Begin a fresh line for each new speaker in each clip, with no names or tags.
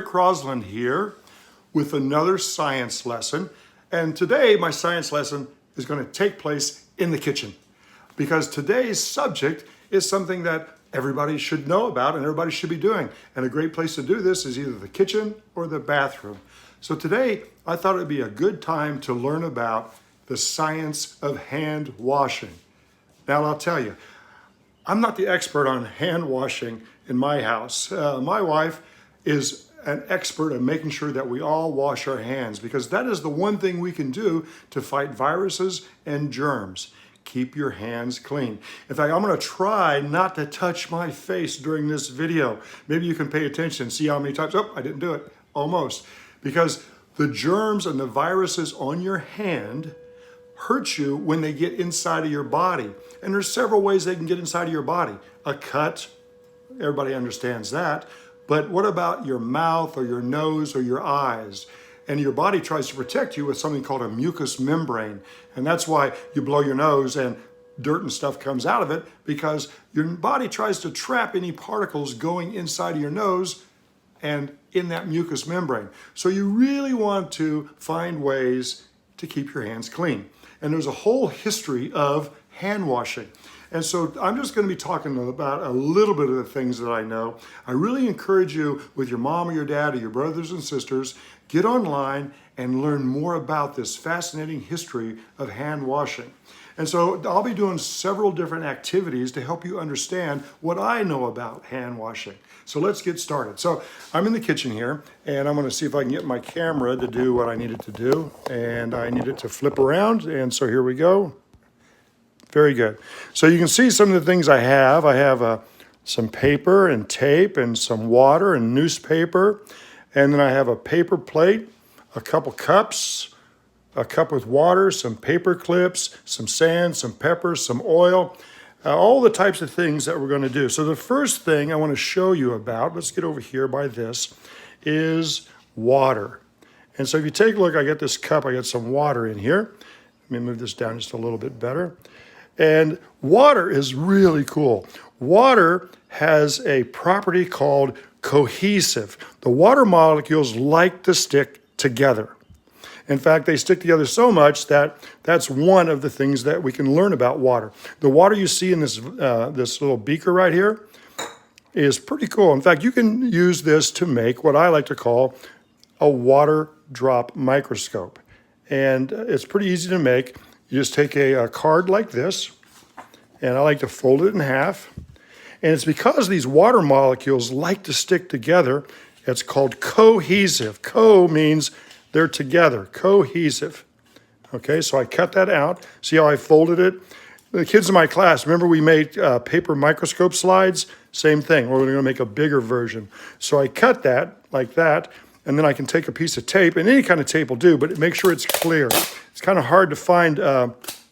Crosslin here with another science lesson. And today my science lesson is going to take place in the kitchen because today's subject is something that everybody should know about and everybody should be doing. And a great place to do this is either the kitchen or the bathroom. So today I thought it would be a good time to learn about the science of hand washing. Now I'll tell you, I'm not the expert on hand washing in my house. My wife is an expert at making sure that we all wash our hands because that is the one thing we can do to fight viruses and germs. Keep your hands clean. In fact, I'm going to try not to touch my face during this video. Maybe you can pay attention, see how many times, oh, I didn't do it, almost. Because the germs and the viruses on your hand hurt you when they get inside of your body. And there's several ways they can get inside of your body. A cut, everybody understands that. But what about your mouth or your nose or your eyes? And your body tries to protect you with something called a mucous membrane. And that's why you blow your nose and dirt and stuff comes out of it, because your body tries to trap any particles going inside of your nose and in that mucous membrane. So you really want to find ways to keep your hands clean. And there's a whole history of hand washing. And so I'm just going to be talking about a little bit of the things that I know. I really encourage you, with your mom or your dad or your brothers and sisters, get online and learn more about this fascinating history of hand washing. And so I'll be doing several different activities to help you understand what I know about hand washing. So let's get started. So I'm in the kitchen here, and I'm going to see if I can get my camera to do what I need it to do. And I need it to flip around, and so here we go. Very good. So you can see some of the things I have. I have some paper and tape and some water and newspaper. And then I have a paper plate, a couple cups, a cup with water, some paper clips, some sand, some pepper, some oil, all the types of things that we're going to do. So the first thing I want to show you about, let's get over here by this, is water. And so if you take a look, I got this cup, I got some water in here. Let me move this down just a little bit better. And water is really cool. Water has a property called cohesive. The water molecules like to stick together. In fact, they stick together so much that that's one of the things that we can learn about water. The water you see in this little beaker right here is pretty cool. In fact, you can use this to make what I like to call a water drop microscope. And it's pretty easy to make. You just take a card like this, and I like to fold it in half. And it's because these water molecules like to stick together, it's called cohesive. Co means they're together, cohesive. Okay, so I cut that out. See how I folded it? The kids in my class, remember we made paper microscope slides? Same thing, we're gonna make a bigger version. So I cut that like that, and then I can take a piece of tape, and any kind of tape will do, but make sure it's clear. It's kind of hard to find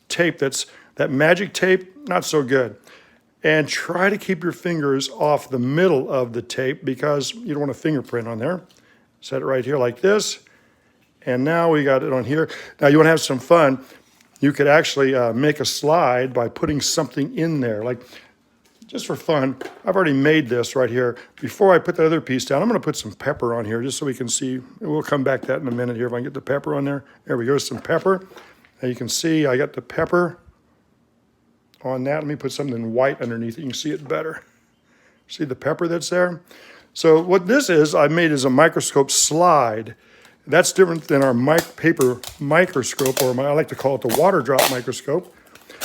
tape that magic tape, not so good. And try to keep your fingers off the middle of the tape because you don't want a fingerprint on there. Set it right here like this. And now we got it on here. Now you want to have some fun. You could actually make a slide by putting something in there. Like, just for fun, I've already made this right here. Before I put the other piece down, I'm going to put some pepper on here just so we can see. We'll come back to that in a minute here if I can get the pepper on there. There we go, some pepper. Now you can see I got the pepper on that. Let me put something white underneath it. You can see it better. See the pepper that's there? So what this is, I made is a microscope slide. That's different than our paper microscope, or I like to call it the water drop microscope.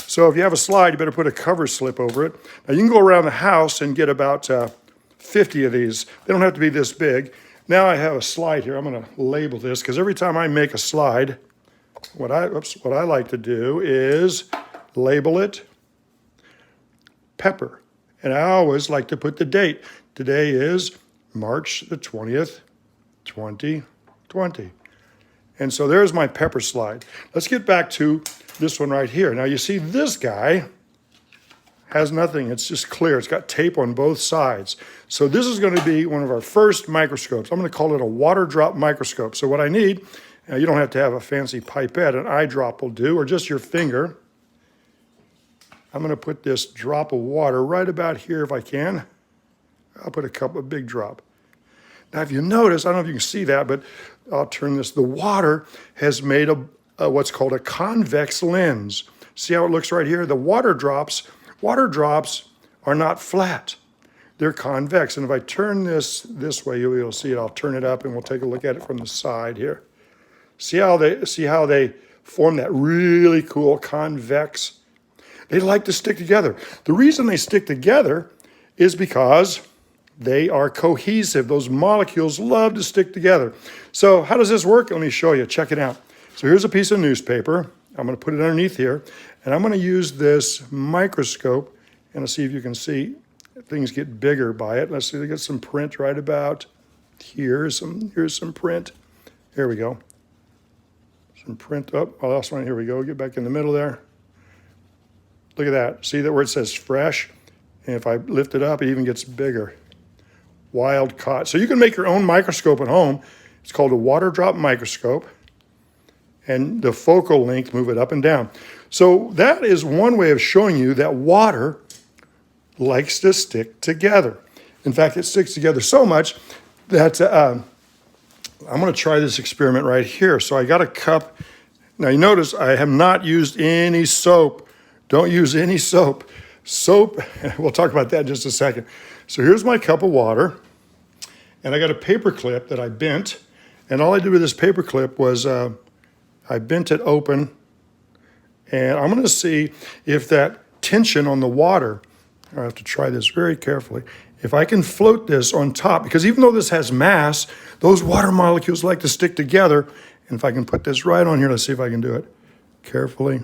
So if you have a slide, you better put a cover slip over it. Now you can go around the house and get about 50 of these. They don't have to be this big. Now I have a slide here. I'm going to label this because every time I make a slide, what I like to do is label it pepper. And I always like to put the date. Today is March the 20th, 2020. And so there's my pepper slide. Let's get back to this one right here. Now you see this guy has nothing. It's just clear. It's got tape on both sides. So this is going to be one of our first microscopes. I'm going to call it a water drop microscope. So what I need, you don't have to have a fancy pipette. An eyedrop will do, or just your finger. I'm going to put this drop of water right about here if I can. I'll put a big drop. Now, if you notice, I don't know if you can see that, but I'll turn this. The water has made what's called a convex lens. See how it looks right here? The water drops are not flat. They're convex. And if I turn this way, you'll be able to see it. I'll turn it up and we'll take a look at it from the side here. See how they form that really cool convex? They like to stick together. The reason they stick together is because they are cohesive. Those molecules love to stick together. So how does this work? Let me show you. Check it out. So here's a piece of newspaper. I'm going to put it underneath here, and I'm going to use this microscope, and I'll see if you can see things get bigger by it. Let's see, they get some print right about here. Here's some print. Here we go. Some print up. Oh, that's one. Here we go. Get back in the middle there. Look at that. See that where it says fresh? And if I lift it up, it even gets bigger. Wild caught. So you can make your own microscope at home. It's called a water drop microscope. And the focal length, move it up and down. So that is one way of showing you that water likes to stick together. In fact, it sticks together so much that I'm going to try this experiment right here. So I got a cup. Now you notice I have not used any soap. Don't use any soap. Soap, we'll talk about that in just a second. So here's my cup of water. And I got a paper clip that I bent. And all I did with this paper clip was I bent it open. And I'm going to see if that tension on the water, I have to try this very carefully, if I can float this on top, because even though this has mass, those water molecules like to stick together. And if I can put this right on here, let's see if I can do it carefully.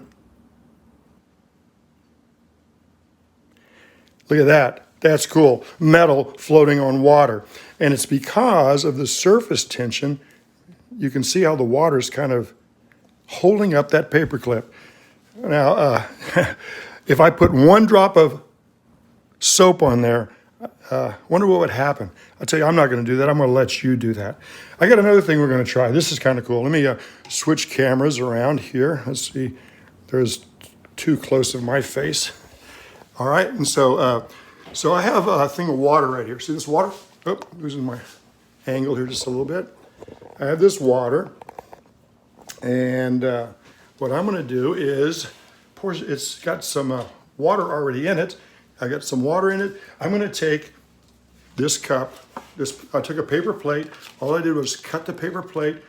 Look at that. That's cool. Metal floating on water. And it's because of the surface tension. You can see how the water is kind of holding up that paper clip. Now, if I put one drop of soap on there, wonder what would happen. I'll tell you, I'm not going to do that. I'm going to let you do that. I got another thing we're going to try. This is kind of cool. Let me switch cameras around here. Let's see. There's too close of my face. All right, and so I have a thing of water right here. See this water? Oh, losing my angle here just a little bit. I have this water, and what I'm going to do is pour. It's got some water already in it. I got some water in it. I'm going to take this cup. I took a paper plate. All I did was cut the paper plate.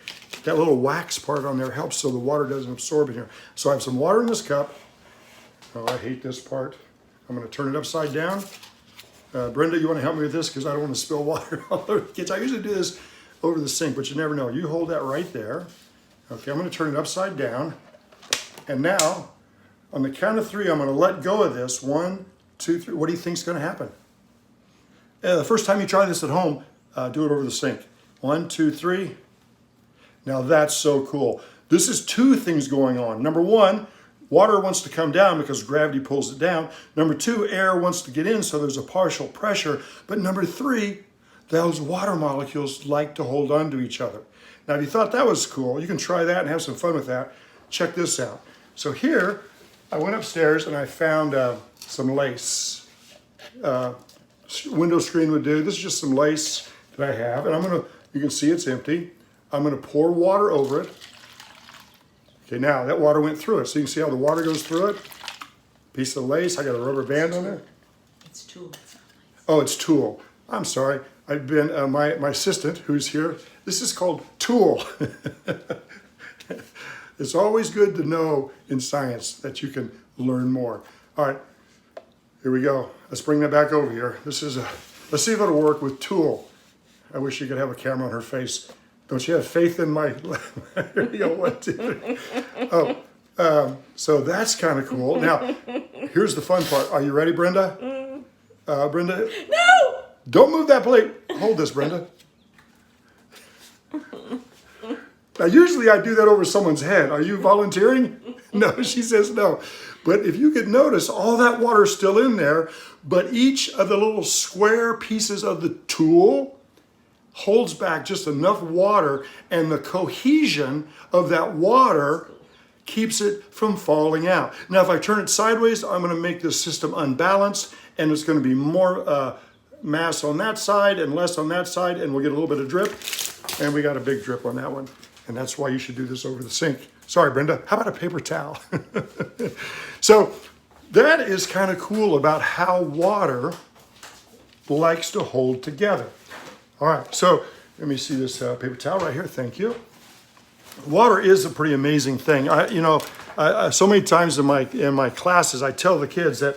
That little wax part on there helps so the water doesn't absorb in here. So I have some water in this cup. Oh, I hate this part. I'm going to turn it upside down. Brenda, you want to help me with this? Because I don't want to spill water all over the kitchen. I usually do this over the sink, but you never know. You hold that right there. Okay, I'm going to turn it upside down. And now, on the count of three, I'm going to let go of this. 1, 2, 3. What do you think is going to happen? The first time you try this at home, do it over the sink. 1, 2, 3. Now that's so cool. This is two things going on. Number one, water wants to come down because gravity pulls it down. Number two, air wants to get in, so there's a partial pressure. But number three, those water molecules like to hold on to each other. Now, if you thought that was cool, you can try that and have some fun with that. Check this out. So here, I went upstairs and I found some lace. Window screen would do. This is just some lace that I have. And you can see it's empty. I'm gonna pour water over it. Okay, now that water went through it. So you can see how the water goes through it. Piece of lace, I got a rubber band on there.
It's tulle, it's not lace.
Oh, it's tulle. I'm sorry. I've been, my assistant who's here, this is called tulle. It's always good to know in science that you can learn more. All right, here we go. Let's bring that back over here. Let's see if it'll work with tulle. I wish you could have a camera on her face. Don't you have faith in my, here we go, 1, 2, 3. Oh, so that's kind of cool. Now, here's the fun part. Are you ready, Brenda? Brenda?
No!
Don't move that plate. Hold this, Brenda. Now, usually I do that over someone's head. Are you volunteering? No, she says no. But if you could notice, all that water is still in there, but each of the little square pieces of the tulle holds back just enough water, and the cohesion of that water keeps it from falling out. Now, if I turn it sideways, I'm going to make this system unbalanced, and it's going to be more mass on that side and less on that side, and we'll get a little bit of drip. And we got a big drip on that one. And that's why you should do this over the sink. Sorry, Brenda, how about a paper towel? So that is kind of cool about how water likes to hold together. All right, so let me see this paper towel right here. Thank you. Water is a pretty amazing thing. So many times in my classes, I tell the kids that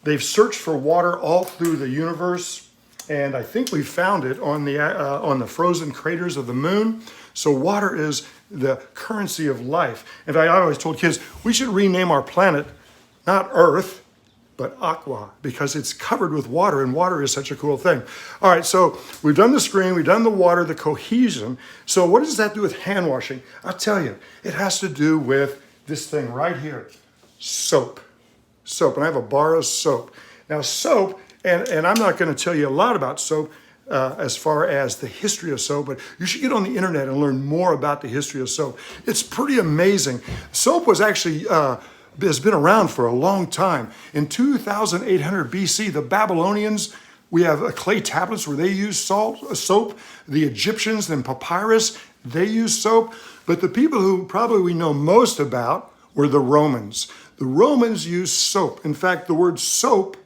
they've searched for water all through the universe, and I think we found it on the frozen craters of the moon. So water is the currency of life. In fact, I always told kids we should rename our planet not Earth, but Aqua, because it's covered with water, and water is such a cool thing. All right, so we've done the screen, we've done the water, the cohesion. So what does that do with hand washing? I'll tell you, it has to do with this thing right here, soap. Soap, and I have a bar of soap. Now soap, and I'm not going to tell you a lot about soap as far as the history of soap, but you should get on the internet and learn more about the history of soap. It's pretty amazing. Soap was actually has been around for a long time. In 2800 BC, the Babylonians, we have clay tablets where they used soap. The Egyptians and papyrus, they used soap. But the people who probably we know most about were the Romans. The Romans used soap. In fact, the word soap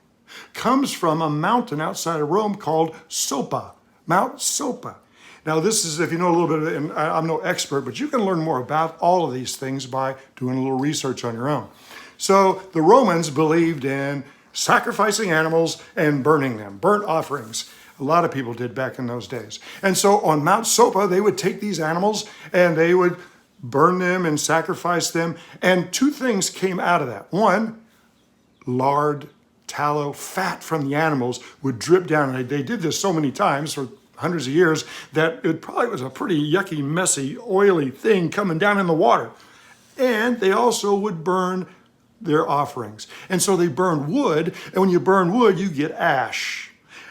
comes from a mountain outside of Rome called Sopa, Mount Sopa. Now this is, if you know a little bit, and I'm no expert, but you can learn more about all of these things by doing a little research on your own. So the Romans believed in sacrificing animals and burning them, burnt offerings. A lot of people did back in those days. And so on Mount Sopa, they would take these animals and they would burn them and sacrifice them. And two things came out of that. One, lard, tallow, fat from the animals would drip down. And they did this so many times for hundreds of years that it probably was a pretty yucky, messy, oily thing coming down in the water. And they also would burn their offerings. And so they burned wood. And when you burn wood, you get ash.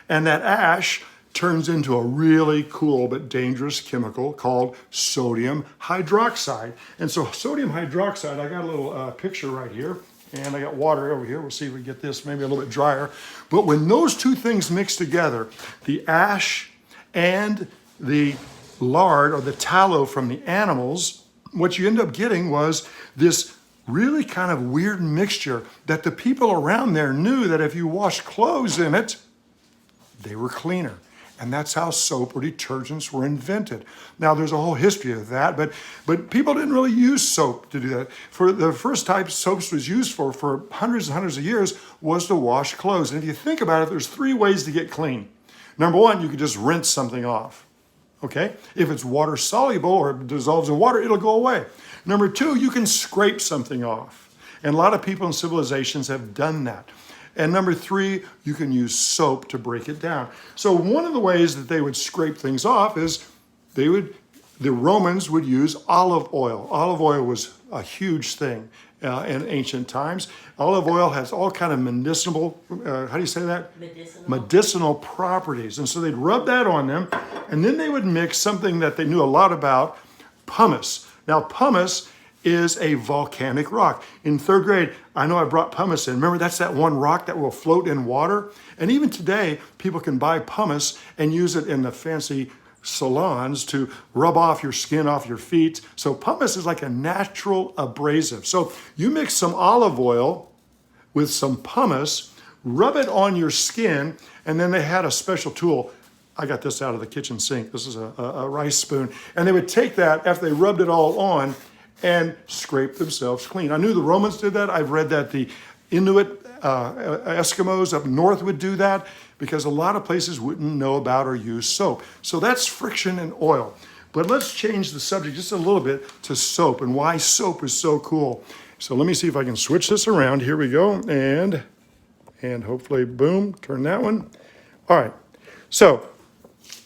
And that ash turns into a really cool but dangerous chemical called sodium hydroxide. And so sodium hydroxide, I got a little picture right here, and I got water over here. We'll see if we get this maybe a little bit drier. But when those two things mix together, the ash and the lard or the tallow from the animals, what you end up getting was this really kind of weird mixture that the people around there knew that if you washed clothes in it, they were cleaner. And that's how soap or detergents were invented. Now, there's a whole history of that, but people didn't really use soap to do that. For the first type soaps was used for hundreds and hundreds of years was to wash clothes. And if you think about it, there's three ways to get clean. Number one, you could just rinse something off, okay? If it's water soluble or it dissolves in water, it'll go away. Number two, you can scrape something off. And a lot of people in civilizations have done that. And number three, you can use soap to break it down. So one of the ways that they would scrape things off is the Romans would use olive oil. Olive oil was a huge thing in ancient times. Olive oil has all kind of medicinal, how do you say that? Medicinal properties. And so they'd rub that on them, and then they would mix something that they knew a lot about, pumice. Now pumice is a volcanic rock. In third grade, I know I brought pumice in. Remember, that's that one rock that will float in water? And even today, people can buy pumice and use it in the fancy salons to rub off your skin, off your feet. So pumice is like a natural abrasive. So you mix some olive oil with some pumice, rub it on your skin, and then they had a special tool. I got this out of the kitchen sink. This is a rice spoon. And they would take that after they rubbed it all on and scrape themselves clean. I knew the Romans did that. I've read that the Inuit Eskimos up north would do that because a lot of places wouldn't know about or use soap. So that's friction and oil. But let's change the subject just a little bit to soap and why soap is so cool. So let me see if I can switch this around. Here we go. And hopefully, boom, turn that one. All right. So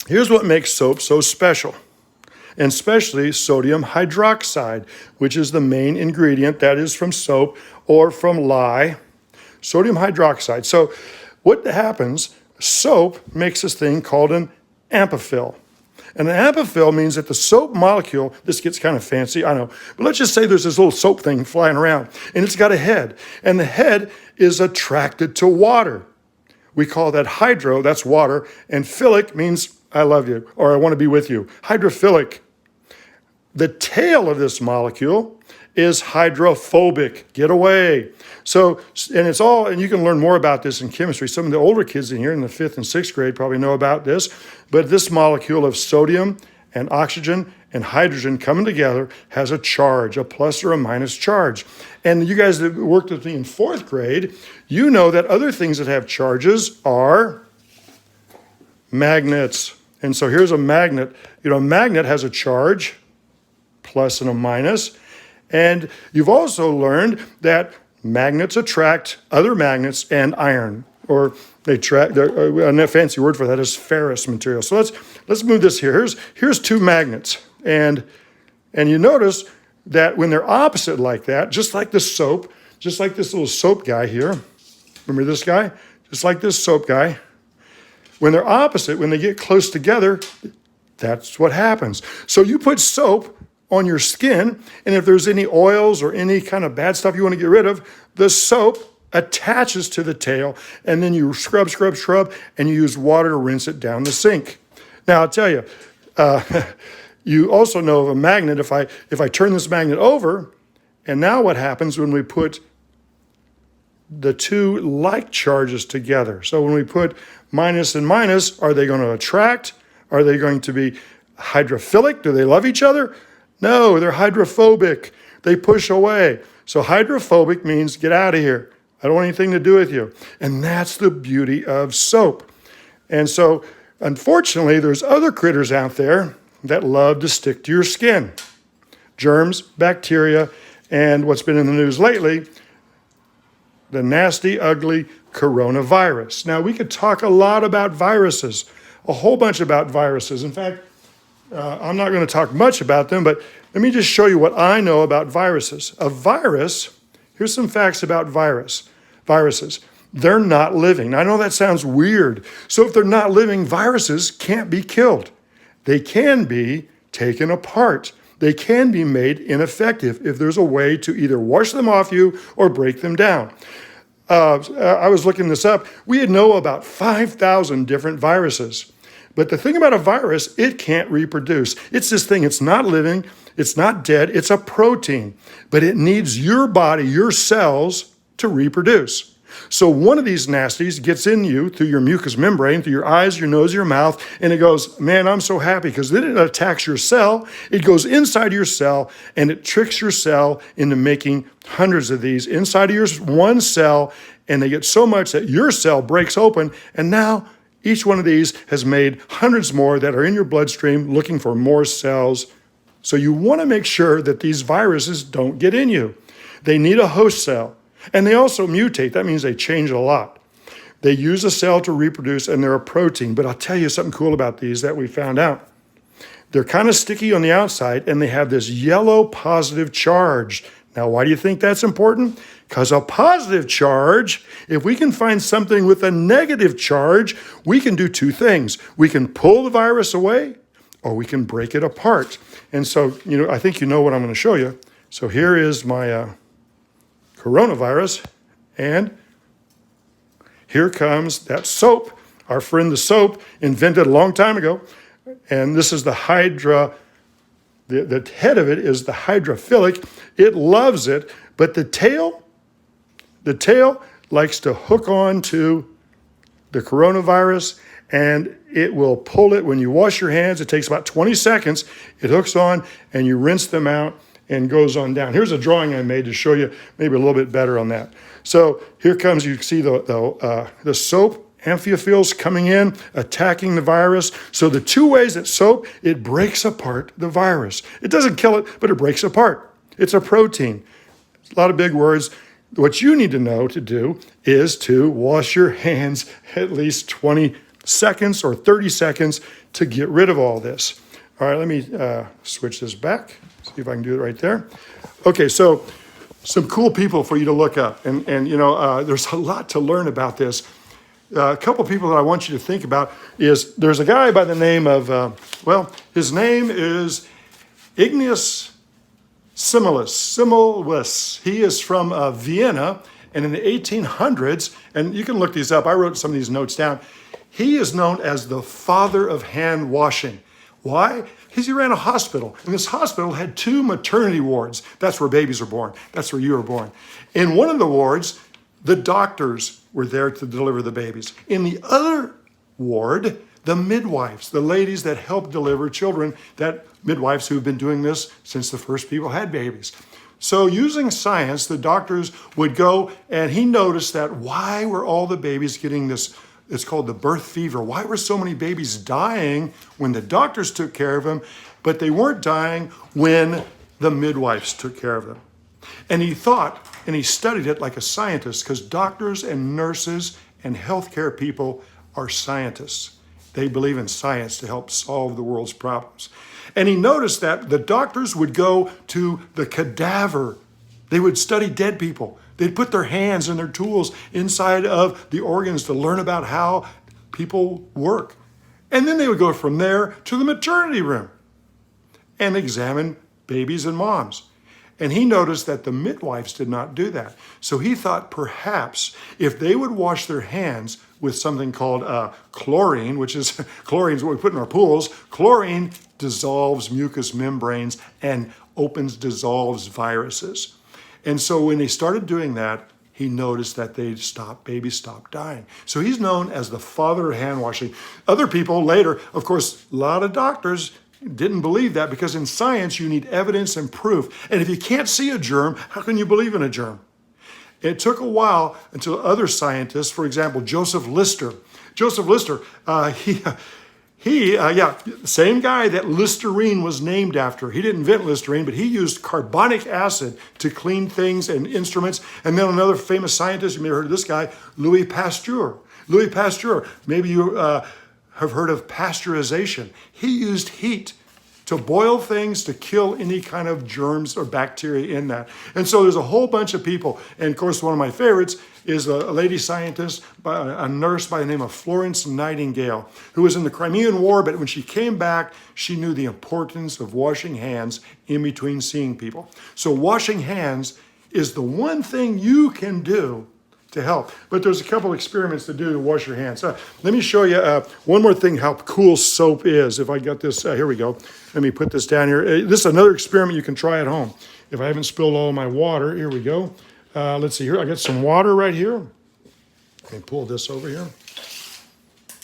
here's what makes soap so special. And especially sodium hydroxide, which is the main ingredient that is from soap or from lye, sodium hydroxide. So what happens, soap makes this thing called an amphiphil. And an amphiphil means that the soap molecule, this gets kind of fancy, I know, but let's just say there's this little soap thing flying around, and it's got a head, and the head is attracted to water, we call that hydro, that's water, and philic means I love you, or I want to be with you. Hydrophilic. The tail of this molecule is hydrophobic. Get away. So, and you can learn more about this in chemistry. Some of the older kids in here in the 5th and 6th grade probably know about this. But this molecule of sodium and oxygen and hydrogen coming together has a charge, a plus or a minus charge. And you guys that worked with me in 4th grade, you know that other things that have charges are magnets. And so here's a magnet. You know, a magnet has a charge, plus and a minus. And you've also learned that magnets attract other magnets and iron, or they attract, a fancy word for that is ferrous material. So let's move this here. Here's two magnets. And you notice that when they're opposite like that, just like the soap, just like this little soap guy here, remember this guy? Just like this soap guy, when they're opposite, when they get close together, that's what happens. So you put soap on your skin, and if there's any oils or any kind of bad stuff you want to get rid of, the soap attaches to the tail, and then you scrub, and you use water to rinse it down the sink. Now, I'll tell you, you also know of a magnet. If I turn this magnet over, and now what happens when we put the two like charges together? So when we put minus and minus, are they going to attract? Are they going to be hydrophilic? Do they love each other? No, they're hydrophobic. They push away. So hydrophobic means get out of here. I don't want anything to do with you. And that's the beauty of soap. And so, unfortunately, there's other critters out there that love to stick to your skin. Germs, bacteria, and what's been in the news lately, the nasty, ugly coronavirus. Now, we could talk a lot about viruses, a whole bunch about viruses. In fact, I'm not going to talk much about them, but let me just show you what I know about viruses. A virus, here's some facts about viruses. They're not living. Now, I know that sounds weird. So if they're not living, viruses can't be killed. They can be taken apart. They can be made ineffective if there's a way to either wash them off you or break them down. I was looking this up. We know about 5,000 different viruses. But the thing about a virus, it can't reproduce. It's this thing, it's not living, it's not dead, it's a protein. But it needs your body, your cells, to reproduce. So one of these nasties gets in you through your mucous membrane, through your eyes, your nose, your mouth, and it goes, man, I'm so happy, because then it attacks your cell, it goes inside your cell, and it tricks your cell into making hundreds of these inside of your one cell, and they get so much that your cell breaks open, and now each one of these has made hundreds more that are in your bloodstream looking for more cells. So you want to make sure that these viruses don't get in you. They need a host cell. And they also mutate. That means they change a lot. They use a cell to reproduce, and they're a protein. But I'll tell you something cool about these that we found out. They're kind of sticky on the outside, and they have this yellow positive charge. Now, why do you think that's important? Because a positive charge, if we can find something with a negative charge, we can do two things. We can pull the virus away, or we can break it apart. And so, I think you know what I'm going to show you. So here is my coronavirus, and here comes that soap. Our friend the soap invented a long time ago. And this is the the head of it is the hydrophilic. It loves it, but the tail likes to hook on to the coronavirus, and it will pull it. When you wash your hands, it takes about 20 seconds. It hooks on, and you rinse them out, and goes on down. Here's a drawing I made to show you maybe a little bit better on that. So here comes, you see the soap amphiphils coming in, attacking the virus. So the two ways that soap, it breaks apart the virus. It doesn't kill it, but it breaks apart. It's a protein. A lot of big words. What you need to know to do is to wash your hands at least 20 seconds or 30 seconds to get rid of all this. All right, let me switch this back. See if I can do it right there. Okay, so some cool people for you to look up. And there's a lot to learn about this. A couple people that I want you to think about is there's a guy by the name of, his name is Ignace Similis. He is from Vienna, And in the 1800s, and you can look these up, I wrote some of these notes down, he is known as the father of hand washing. Why? Because he ran a hospital, and this hospital had 2 maternity wards. That's where babies are born. That's where you were born. In one of the wards, the doctors were there to deliver the babies. In the other ward, the midwives, the ladies that help deliver children, that midwives who've been doing this since the first people had babies. So using science, the doctors would go, and he noticed that why were all the babies getting this, it's called the birth fever. Why were so many babies dying when the doctors took care of them, but they weren't dying when the midwives took care of them? And he thought, and he studied it like a scientist, because doctors and nurses and healthcare people are scientists. They believe in science to help solve the world's problems. And he noticed that the doctors would go to the cadaver. They would study dead people. They'd put their hands and their tools inside of the organs to learn about how people work. And then they would go from there to the maternity room and examine babies and moms. And he noticed that the midwives did not do that. So he thought perhaps if they would wash their hands with something called chlorine, which is chlorine is what we put in our pools. Chlorine dissolves mucous membranes and dissolves viruses. And so when they started doing that, he noticed that babies stopped dying. So he's known as the father of hand washing. Other people later, of course, a lot of doctors didn't believe that, because in science you need evidence and proof. And if you can't see a germ, how can you believe in a germ? It took a while until other scientists, for example, Joseph Lister, same guy that Listerine was named after. He didn't invent Listerine, but he used carbonic acid to clean things and instruments. And then another famous scientist, you may have heard of this guy, Louis Pasteur. Louis Pasteur, maybe you have heard of pasteurization. He used heat to boil things to kill any kind of germs or bacteria in that. And so there's a whole bunch of people. And of course, one of my favorites is a lady scientist, a nurse by the name of Florence Nightingale, who was in the Crimean War, but when she came back, she knew the importance of washing hands in between seeing people. So washing hands is the one thing you can do to help. But there's a couple experiments to do to wash your hands. Let me show you one more thing, how cool soap is. If I got this, here we go. Let me put this down here. This is another experiment you can try at home. If I haven't spilled all my water, here we go. Let's see here. I got some water right here. Let me pull this over here.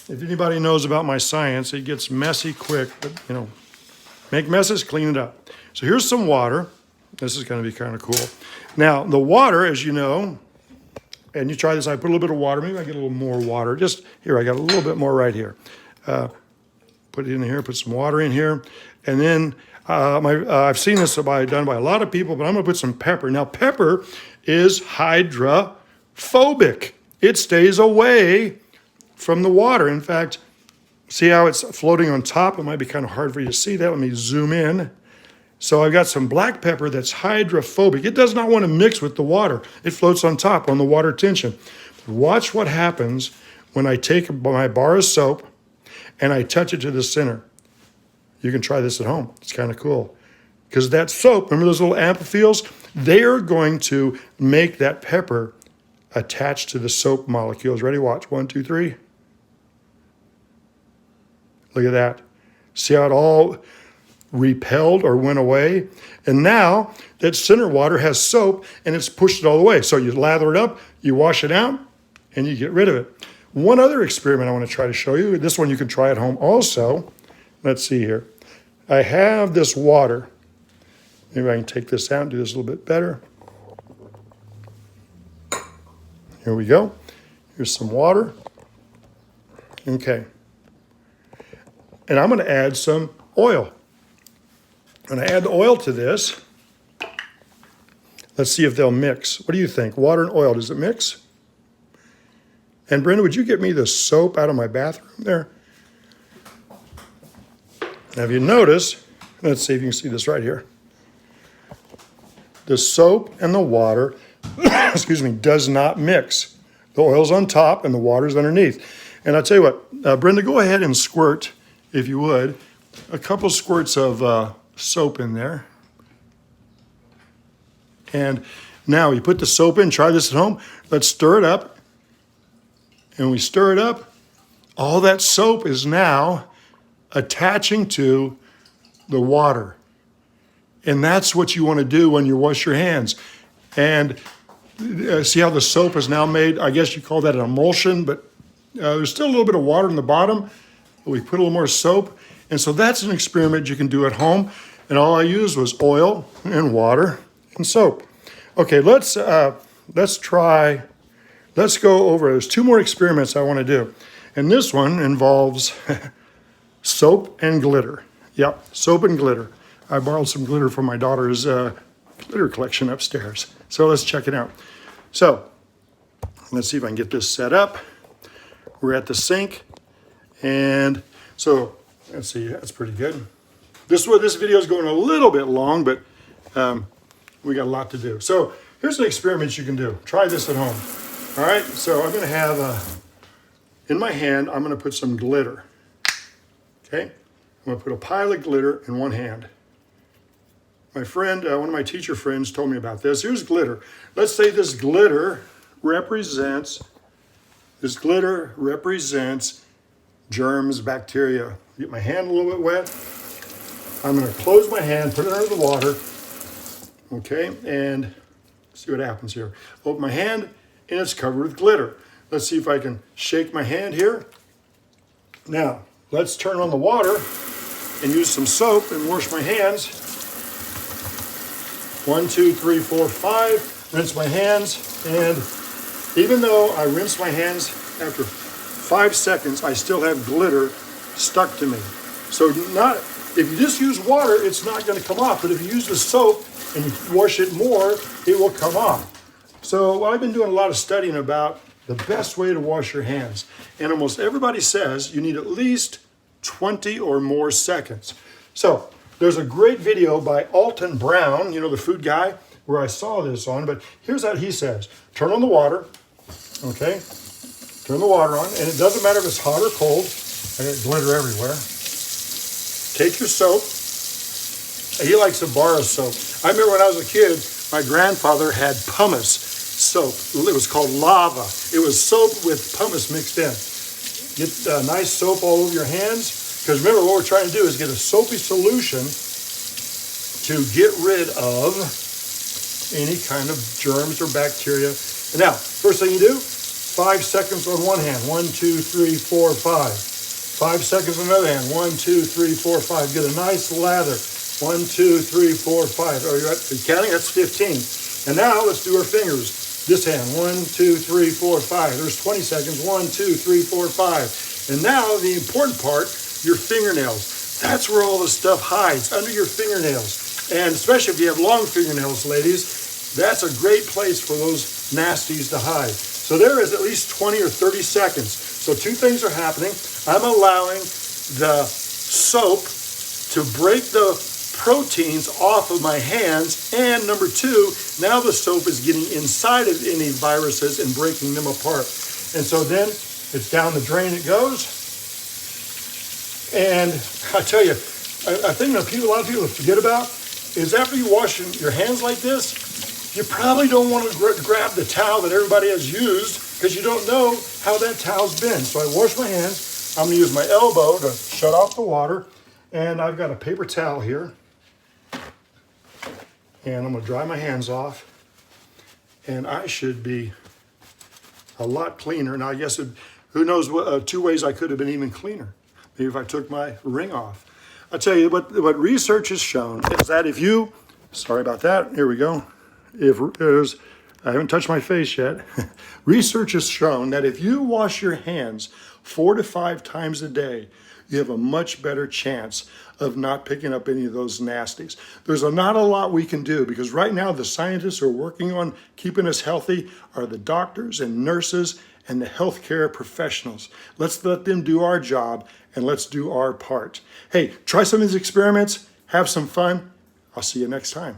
If anybody knows about my science, it gets messy quick, but make messes, clean it up. So here's some water. This is going to be kind of cool. Now, the water, as you know, and you try this, I put a little bit of water. Maybe I get a little more water. Just here, I got a little bit more right here. Put it in here, put some water in here. And then I've seen this done by a lot of people, but I'm gonna put some pepper. Now, pepper is hydrophobic. It stays away from the water. In fact, see how it's floating on top? It might be kind of hard for you to see that. Let me zoom in. So I've got some black pepper that's hydrophobic. It does not want to mix with the water. It floats on top on the water tension. Watch what happens when I take my bar of soap and I touch it to the center. You can try this at home. It's kind of cool. Because that soap, remember those little amphiphils? They are going to make that pepper attach to the soap molecules. Ready? Watch. 1, 2, 3. Look at that. See how it all repelled or went away? And now that center water has soap and it's pushed it all the way. So you lather it up, you wash it out, and you get rid of it. One other experiment I want to try to show you. This one you can try at home also. Let's see here. I have this water. Maybe I can take this out and do this a little bit better. Here we go. Here's some water. Okay. And I'm going to add some oil. When I add the oil to this, let's see if they'll mix. What do you think? Water and oil, does it mix? And Brenda, would you get me the soap out of my bathroom there? Now, if you notice, let's see if you can see this right here. The soap and the water, does not mix. The oil's on top and the water's underneath. And I'll tell you what, Brenda, go ahead and squirt, if you would, a couple squirts of soap in there. And now you put the soap in, try this at home. let's stir it up. And we stir it up. All that soap is now attaching to the water. And that's what you want to do when you wash your hands. And see how the soap is now made? I guess you call that an emulsion, but there's still a little bit of water in the bottom. We put a little more soap. And so that's an experiment you can do at home. And all I used was oil and water and soap. Okay, let's go over, there's 2 more experiments I want to do. And this one involves soap and glitter. Yep, soap and glitter. I borrowed some glitter from my daughter's glitter collection upstairs. So let's check it out. So let's see if I can get this set up. We're at the sink. And so let's see, that's pretty good. This video is going a little bit long, but we got a lot to do. So here's an experiment you can do. Try this at home. All right, so I'm gonna have, in my hand, I'm gonna put some glitter. Okay, I'm gonna put a pile of glitter in one hand. My friend, one of my teacher friends told me about this. Here's glitter. Let's say this glitter represents germs, bacteria. Get my hand a little bit wet. I'm gonna close my hand, put it under the water, okay, and see what happens here. Open my hand, and it's covered with glitter. Let's see if I can shake my hand here. Now, let's turn on the water and use some soap and wash my hands. 1, 2, 3, 4, 5. Rinse my hands, and even though I rinse my hands after 5 seconds, I still have glitter stuck to me. So if you just use water, it's not going to come off. But if you use the soap and you wash it more, it will come off. So I've been doing a lot of studying about the best way to wash your hands. And almost everybody says you need at least 20 or more seconds. So there's a great video by Alton Brown, you know, the food guy, where I saw this on. But here's what he says. Turn on the water, okay? Turn the water on, and it doesn't matter if it's hot or cold. I got glitter everywhere. Take your soap. He likes to borrow soap. I remember when I was a kid, my grandfather had pumice soap. It was called lava. It was soap with pumice mixed in. Get nice soap all over your hands, because remember what we're trying to do is get a soapy solution to get rid of any kind of germs or bacteria. And now, first thing you do, 5 seconds on one hand. 1, 2, 3, 4, 5. 5 seconds on the other hand. 1, 2, 3, 4, 5. Get a nice lather. 1, 2, 3, 4, 5. Are you counting? That's 15. And now let's do our fingers. This hand. 1, 2, 3, 4, 5. There's 20 seconds. 1, 2, 3, 4, 5. And now the important part, your fingernails. That's where all the stuff hides, under your fingernails. And especially if you have long fingernails, ladies, that's a great place for those nasties to hide. So there is at least 20 or 30 seconds. So 2 things are happening. I'm allowing the soap to break the proteins off of my hands. And number 2, now the soap is getting inside of any viruses and breaking them apart. And so then it's down the drain it goes. And I tell you, a thing that a lot of people forget about is after you wash your hands like this, you probably don't want to grab the towel that everybody has used because you don't know how that towel's been. So I wash my hands. I'm going to use my elbow to shut off the water. And I've got a paper towel here. And I'm going to dry my hands off. And I should be a lot cleaner. Now, I guess who knows what 2 ways I could have been even cleaner. Maybe if I took my ring off. I'll tell you what research has shown is that if you, sorry about that, here we go. I haven't touched my face yet. Research has shown that if you wash your hands 4 to 5 times a day, you have a much better chance of not picking up any of those nasties. There's not a lot we can do because right now the scientists who are working on keeping us healthy are the doctors and nurses and the healthcare professionals. Let's let them do our job and let's do our part. Hey, try some of these experiments, have some fun. I'll see you next time.